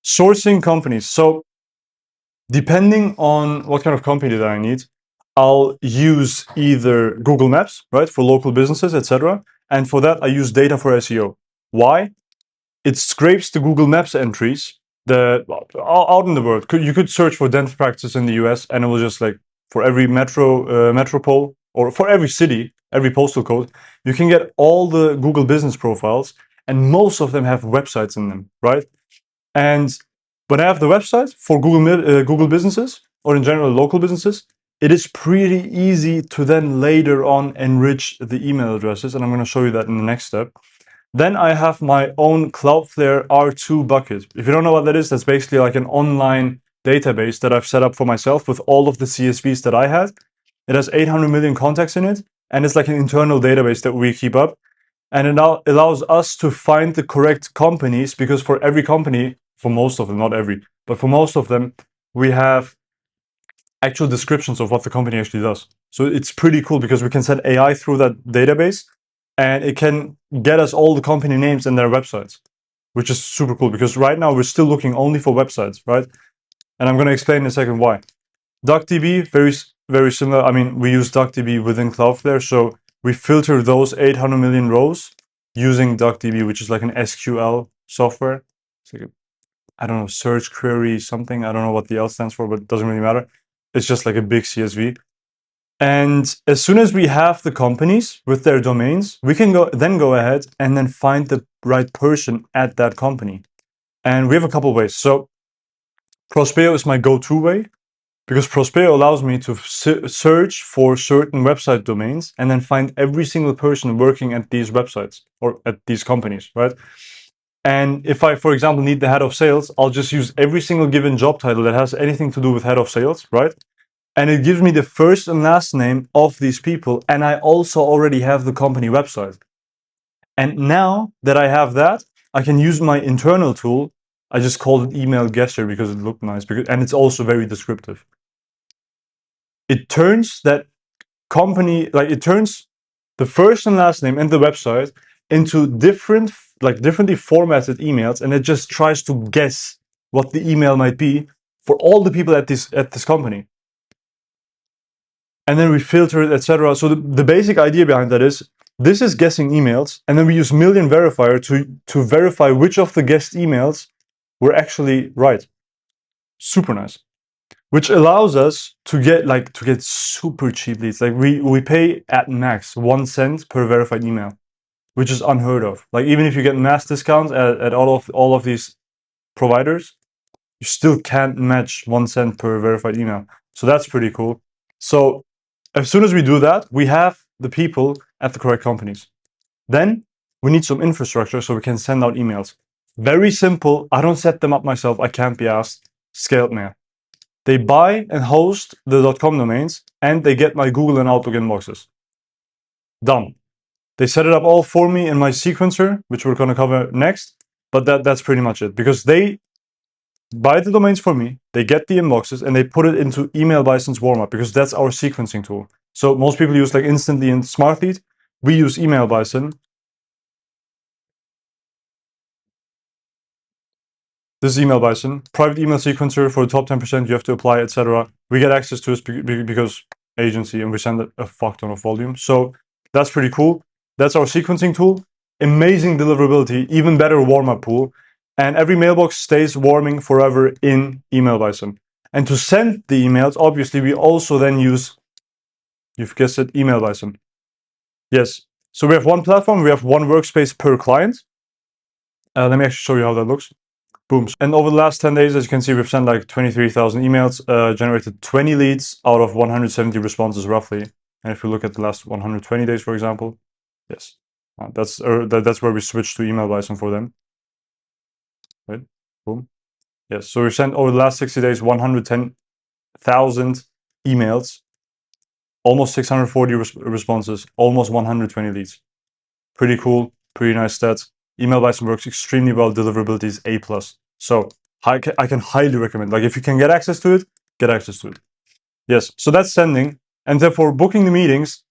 Sourcing companies. So depending on what kind of company that I need, I'll use either Google Maps, right, for local businesses, etc. And for that, I use data for SEO. Why? It scrapes the Google Maps entries out in the world. You could search for dental practice in the US, and it will just like for every metropole, or for every city, every postal code, you can get all the Google business profiles, and most of them have websites in them, right? And when I have the website for Google businesses, or in general local businesses, it is pretty easy to then later on enrich the email addresses, and I'm going to show you that in the next step. Then I have my own Cloudflare R2 bucket. If you don't know what that is, that's basically like an online database that I've set up for myself with all of the CSVs that I had. It has 800 million contacts in it, and it's like an internal database that we keep up. And it now allows us to find the correct companies, because for every company, for most of them, not every, but for most of them, we have actual descriptions of what the company actually does. So it's pretty cool because we can send AI through that database, and it can get us all the company names and their websites, which is super cool because right now we're still looking only for websites, right? And I'm going to explain in a second why. DuckDB, very similar. I mean, we use DuckDB within Cloudflare, so we filter those 800 million rows using DuckDB, which is like an SQL software. It's like I don't know, search query something. I don't know what the L stands for, but it doesn't really matter. It's just like a big CSV. And as soon as we have the companies with their domains, we can go ahead and then find the right person at that company. And we have a couple ways. So Prospeo is my go-to way, because Prospeo allows me to search for certain website domains and then find every single person working at these websites or at these companies, right? And if I, for example, need the head of sales, I'll just use every single given job title that has anything to do with head of sales, right? And it gives me the first and last name of these people. And I also already have the company website. And now that I have that, I can use my internal tool. I just called it email gesture because it looked nice, and it's also very descriptive. It turns that company, like it turns the first and last name and the website into differently formatted emails, and it just tries to guess what the email might be for all the people at this company. And then we filter it, etc. So the basic idea behind that is this is guessing emails, and then we use Million Verifier to verify which of the guessed emails were actually right. Super nice. Which allows us to get super cheap leads. Like we pay at max 1 cent per verified email, which is unheard of. Like even if you get mass discounts at all of these providers, you still can't match 1 cent per verified email. So that's pretty cool. So as soon as we do that, we have the people at the correct companies. Then we need some infrastructure so we can send out emails. Very simple. I don't set them up myself. I can't be asked. Scaled mail. They buy and host the .com domains, and they get my Google and Outlook inboxes. Done. They set it up all for me in my sequencer, which we're going to cover next. But that's pretty much it, because they buy the domains for me, they get the inboxes, and they put it into Email Bison's warmup, because that's our sequencing tool. So most people use like Instantly and SmartLead. We use Email Bison. This is Email Bison, private email sequencer for the top 10%. You have to apply, etc. We get access to it because agency, and we send a fuck ton of volume. So that's pretty cool. That's our sequencing tool. Amazing deliverability, even better warm-up pool. And every mailbox stays warming forever in Email Bison. And to send the emails, obviously, we also then use, you've guessed it, Email Bison. Yes. So we have one platform, we have one workspace per client. Let me actually show you how that looks. Boom. And over the last 10 days, as you can see, we've sent like 23,000 emails, generated 20 leads out of 170 responses roughly. And if you look at the last 120 days, for example, yes, that's where we switched to Email Bison for them. Right? Boom. Yes. So we've sent over the last 60 days 110,000 emails, almost 640 responses, almost 120 leads. Pretty cool. Pretty nice stats. Email Bison works extremely well. Deliverability is A+. So I can highly recommend. Like if you can get access to it, get access to it. Yes. So that's sending. And then for booking the meetings,